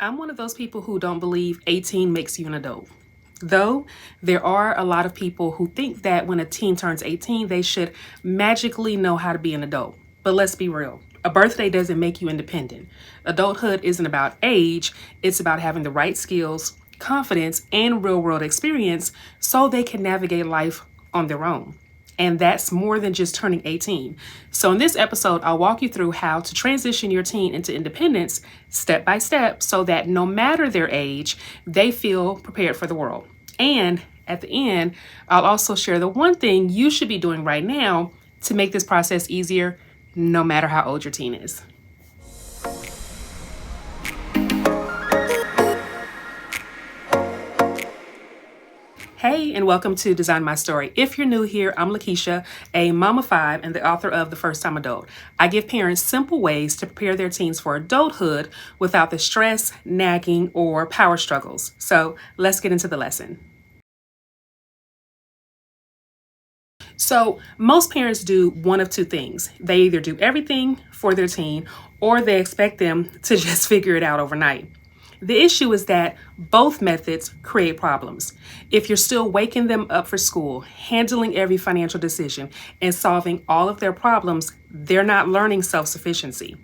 I'm one of those people who don't believe 18 makes you an adult. Though there are a lot of people who think that when a teen turns 18, they should magically know how to be an adult. But let's be real. A birthday doesn't make you independent. Adulthood isn't about age, it's about having the right skills, confidence, and real world experience so they can navigate life on their own. And that's more than just turning 18. So in this episode, I'll walk you through how to transition your teen into independence step by step so that no matter their age, they feel prepared for the world. And at the end, I'll also share the one thing you should be doing right now to make this process easier, no matter how old your teen is. Hey, and welcome to Design My Story. If you're new here, I'm Lakeisha, a mom of five and the author of The First Time Adult. I give parents simple ways to prepare their teens for adulthood without the stress, nagging, or power struggles. So let's get into the lesson. So most parents do one of two things. They either do everything for their teen or they expect them to just figure it out overnight. The issue is that both methods create problems. If you're still waking them up for school, handling every financial decision, and solving all of their problems, they're not learning self-sufficiency.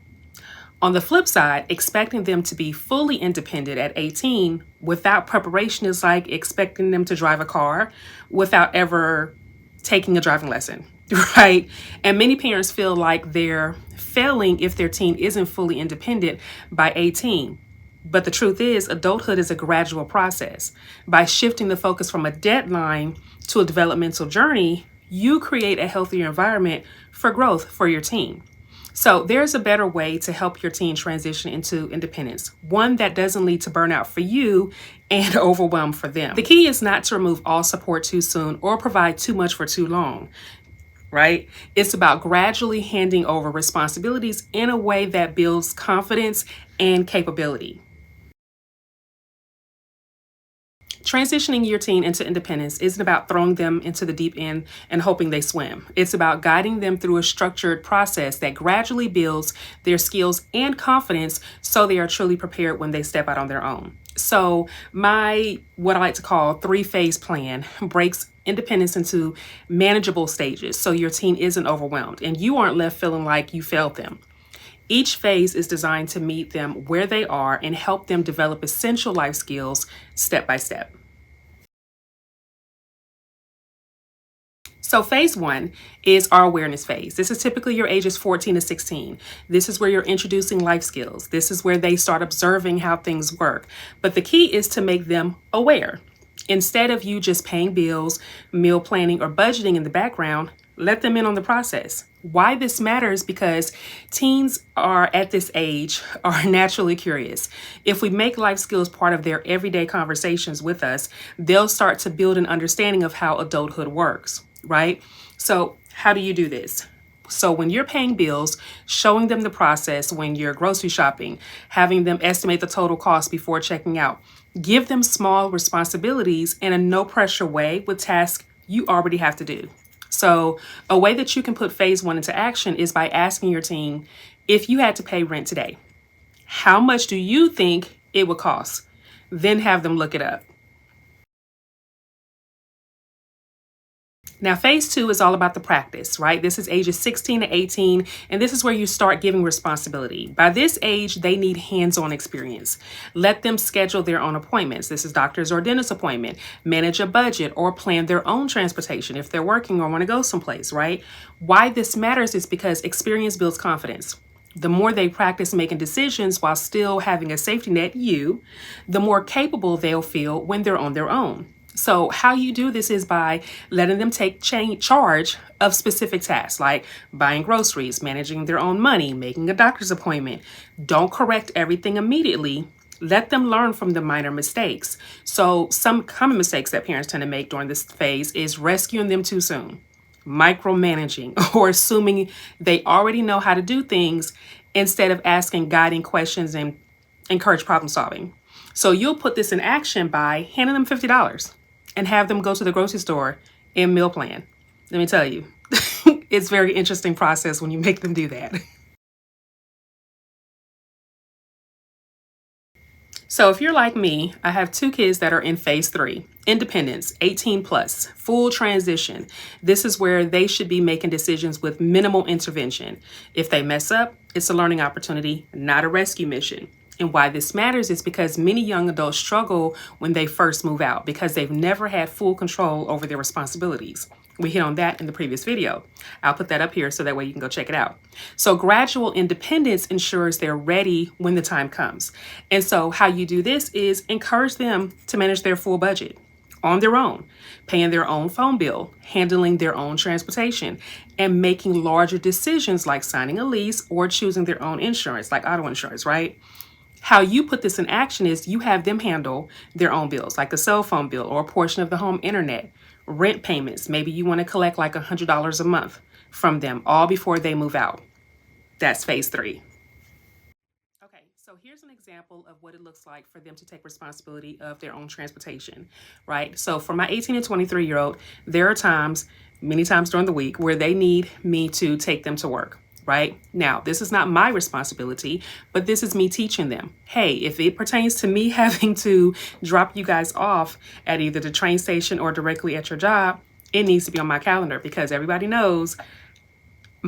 On the flip side, expecting them to be fully independent at 18 without preparation is like expecting them to drive a car without ever taking a driving lesson, right? And many parents feel like they're failing if their teen isn't fully independent by 18. But the truth is, adulthood is a gradual process. By shifting the focus from a deadline to a developmental journey, you create a healthier environment for growth for your teen. So there's a better way to help your teen transition into independence, one that doesn't lead to burnout for you and overwhelm for them. The key is not to remove all support too soon or provide too much for too long, right? It's about gradually handing over responsibilities in a way that builds confidence and capability. Transitioning your teen into independence isn't about throwing them into the deep end and hoping they swim. It's about guiding them through a structured process that gradually builds their skills and confidence so they are truly prepared when they step out on their own. So my, what I like to call 3-phase plan breaks independence into manageable stages so your teen isn't overwhelmed and you aren't left feeling like you failed them. Each phase is designed to meet them where they are and help them develop essential life skills step by step. So phase 1 is our awareness phase. This is typically your ages 14 to 16. This is where you're introducing life skills. This is where they start observing how things work. But the key is to make them aware. Instead of you just paying bills, meal planning, or budgeting in the background, let them in on the process. Why this matters because teens are at this age are naturally curious. If we make life skills part of their everyday conversations with us, they'll start to build an understanding of how adulthood works, right? So how do you do this? So when you're paying bills, showing them the process when you're grocery shopping, having them estimate the total cost before checking out, give them small responsibilities in a no pressure way with tasks you already have to do. So a way that you can put phase 1 into action is by asking your teen, if you had to pay rent today, how much do you think it would cost? Then have them look it up. Now, phase 2 is all about the practice, right? This is ages 16 to 18, and this is where you start giving responsibility. By this age, they need hands-on experience. Let them schedule their own appointments. This is doctor's or dentist appointment, manage a budget, or plan their own transportation if they're working or want to go someplace, right? Why this matters is because experience builds confidence. The more they practice making decisions while still having a safety net, the more capable they'll feel when they're on their own. So how you do this is by letting them take charge of specific tasks like buying groceries, managing their own money, making a doctor's appointment. Don't correct everything immediately. Let them learn from the minor mistakes. So some common mistakes that parents tend to make during this phase is rescuing them too soon, micromanaging, or assuming they already know how to do things instead of asking guiding questions and encourage problem solving. So you'll put this in action by handing them $50 and have them go to the grocery store and meal plan. Let me tell you, it's a very interesting process when you make them do that. So if you're like me, I have two kids that are in phase 3, independence, 18 plus, full transition. This is where they should be making decisions with minimal intervention. If they mess up, it's a learning opportunity, not a rescue mission. And why this matters is because many young adults struggle when they first move out because they've never had full control over their responsibilities. We hit on that in the previous video. I'll put that up here so that way you can go check it out. So gradual independence ensures they're ready when the time comes. And so how you do this is encourage them to manage their full budget on their own, paying their own phone bill, handling their own transportation, and making larger decisions like signing a lease or choosing their own insurance, like auto insurance, right? How you put this in action is you have them handle their own bills, like a cell phone bill or a portion of the home internet, rent payments. Maybe you want to collect like $100 a month from them all before they move out. That's phase 3. Okay, so here's an example of what it looks like for them to take responsibility of their own transportation, right? So for my 18 and 23-year-old, there are times, many times during the week, where they need me to take them to work. Right now, this is not my responsibility, but this is me teaching them. Hey, if it pertains to me having to drop you guys off at either the train station or directly at your job, it needs to be on my calendar because everybody knows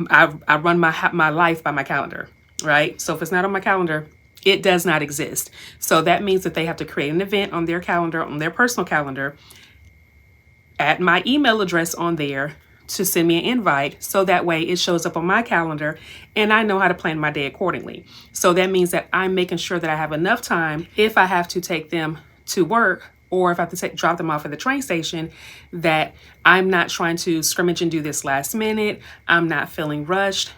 I run my life by my calendar, right? So if it's not on my calendar, it does not exist. So that means that they have to create an event on their calendar, on their personal calendar, add my email address on there to send me an invite so that way it shows up on my calendar and I know how to plan my day accordingly. So that means that I'm making sure that I have enough time if I have to take them to work or if I have to drop them off at the train station, that I'm not trying to scrimmage and do this last minute. I'm not feeling rushed.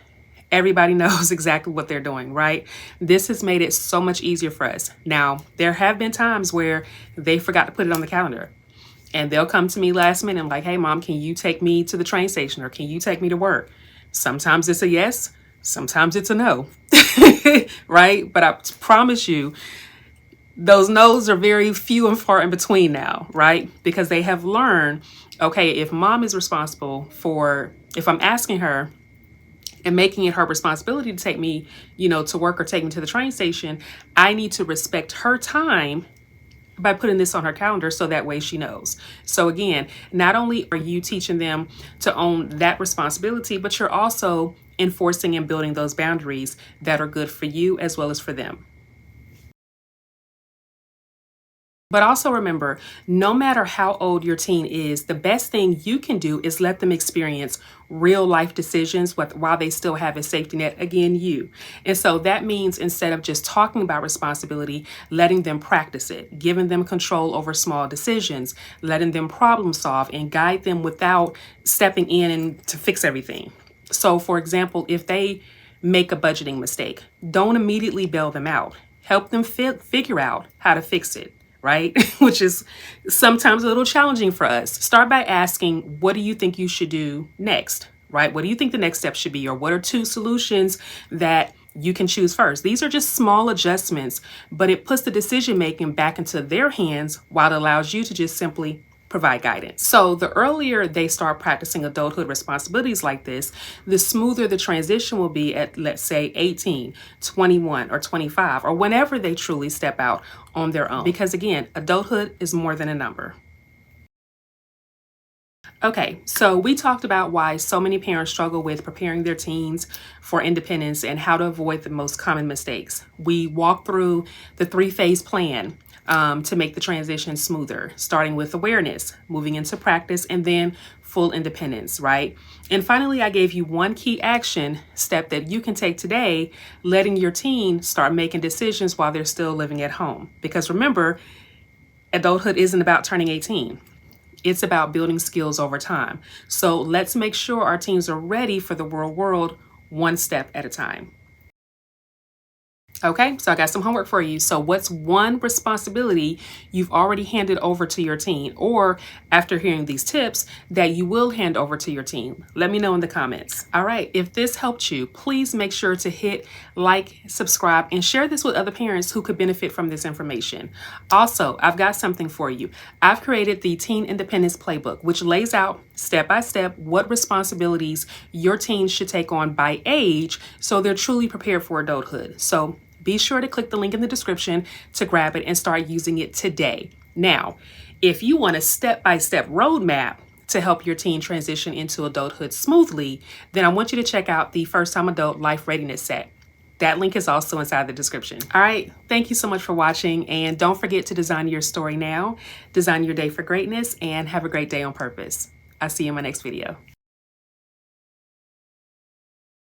Everybody knows exactly what they're doing, right? This has made it so much easier for us. Now, there have been times where they forgot to put it on the calendar. And they'll come to me last minute and like, hey, Mom, can you take me to the train station or can you take me to work? Sometimes it's a yes, sometimes it's a no, right? But I promise you, those no's are very few and far in between now, right? Because they have learned, okay, if Mom is responsible for, if I'm asking her and making it her responsibility to take me, to work or take me to the train station, I need to respect her time by putting this on her calendar so that way she knows. So again, not only are you teaching them to own that responsibility, but you're also enforcing and building those boundaries that are good for you as well as for them. But also remember, no matter how old your teen is, the best thing you can do is let them experience real life decisions while they still have a safety net, again, you. And so that means instead of just talking about responsibility, letting them practice it, giving them control over small decisions, letting them problem solve and guide them without stepping in and to fix everything. So for example, if they make a budgeting mistake, don't immediately bail them out. Help them figure out how to fix it. Right? Which is sometimes a little challenging for us. Start by asking, what do you think you should do next? Right? What do you think the next step should be? Or what are 2 solutions that you can choose first? These are just small adjustments, but it puts the decision making back into their hands while it allows you to just simply provide guidance. So the earlier they start practicing adulthood responsibilities like this, the smoother the transition will be at, let's say, 18, 21, or 25, or whenever they truly step out on their own. Because again, adulthood is more than a number. Okay, so we talked about why so many parents struggle with preparing their teens for independence and how to avoid the most common mistakes. We walked through the 3-phase plan to make the transition smoother, starting with awareness, moving into practice, and then full independence, right? And finally, I gave you one key action step that you can take today, letting your teen start making decisions while they're still living at home. Because remember, adulthood isn't about turning 18. It's about building skills over time. So let's make sure our teens are ready for the real world one step at a time. Okay, so I got some homework for you. So what's one responsibility you've already handed over to your teen, or after hearing these tips, that you will hand over to your teen? Let me know in the comments. All right, if this helped you, please make sure to hit like, subscribe, and share this with other parents who could benefit from this information. Also, I've got something for you. I've created the Teen Independence Playbook, which lays out step by step what responsibilities your teen should take on by age so they're truly prepared for adulthood. So be sure to click the link in the description to grab it and start using it today. Now, if you want a step-by-step roadmap to help your teen transition into adulthood smoothly, then I want you to check out the First Time Adult Life Readiness set. That link is also inside the description. All right, thank you so much for watching, and don't forget to design your story now, design your day for greatness, and have a great day on purpose. I'll see you in my next video.